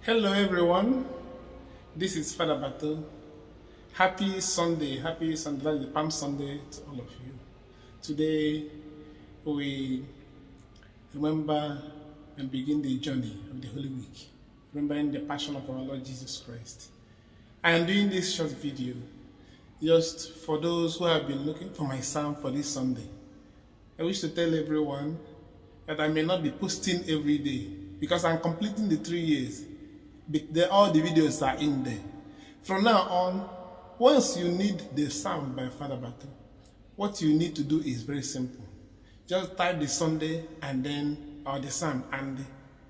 Hello everyone, this is Fadabarto. Happy Sunday, that's the Palm Sunday to all of you. Today we remember and begin the journey of the Holy Week, remembering the passion of our Lord Jesus Christ. I am doing this short video just for those who have been looking for my psalm for this Sunday. I wish to tell everyone that I may not be posting every day because I'm completing the 3 years. All the videos are in there. From now on, once you need the psalm by Fadabarto, what you need to do is very simple. Just type the Sunday and then or the psalm and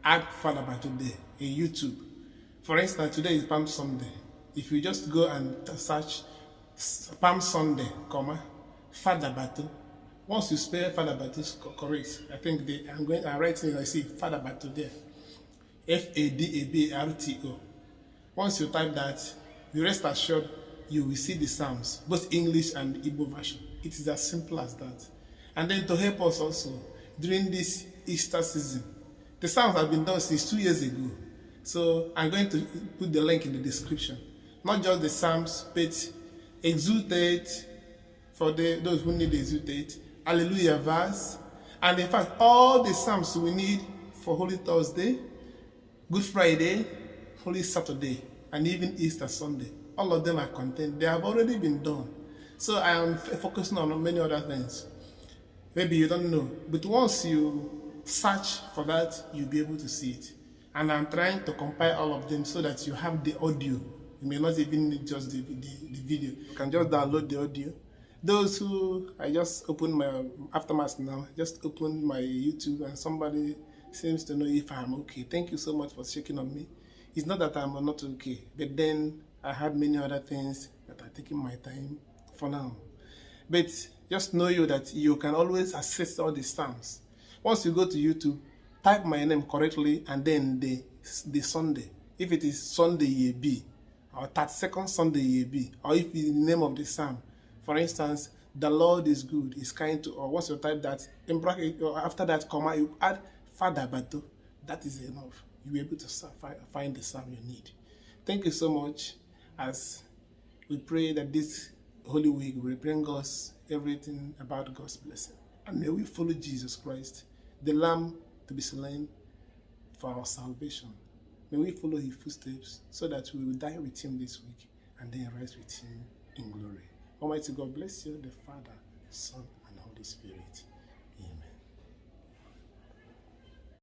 add Fadabarto there in YouTube. For instance, today is Palm Sunday. If you just go and search Palm Sunday, Fadabarto, once you spell Fadabarto correct, I think I'm writing, I see Fadabarto there. Fadabarto. Once you type that, you rest assured you will see the Psalms, both English and Igbo version. It is as simple as that. And then to help us also, during this Easter season, the Psalms have been done since 2 years ago. So I'm going to put the link in the description. Not just the Psalms, but exultate for those who need exultate, Hallelujah verse, and in fact, all the Psalms we need for Holy Thursday, Good Friday, Holy Saturday, and even Easter Sunday. All of them are contained. They have already been done. So I am focusing on many other things. Maybe you don't know. But once you search for that, you'll be able to see it. And I'm trying to compile all of them so that you have the audio. You may not even need just the video. You can just download the audio. Those who, I just opened my, aftermath now, just opened my YouTube and somebody seems to know if I'm okay. Thank you so much for checking on me. It's not that I'm not okay, but then I had many other things that are taking my time for now. But just know you that you can always access all the Psalms. Once you go to YouTube, type my name correctly and then the Sunday. If it is Sunday Yebi, or 32nd Sunday Yebi, or if it's the name of the Psalm. For instance, the Lord is good, is kind to, or once you type that, in bracket, or after that comma, you add Fadabarto. That is enough. You'll be able to find the psalm you need. Thank you so much, as we pray that this Holy Week will bring us everything about God's blessing. And may we follow Jesus Christ, the Lamb to be slain for our salvation. May we follow his footsteps so that we will die with him this week and then rise with him in glory. Almighty God bless you, the Father, Son, and Holy Spirit. Amen.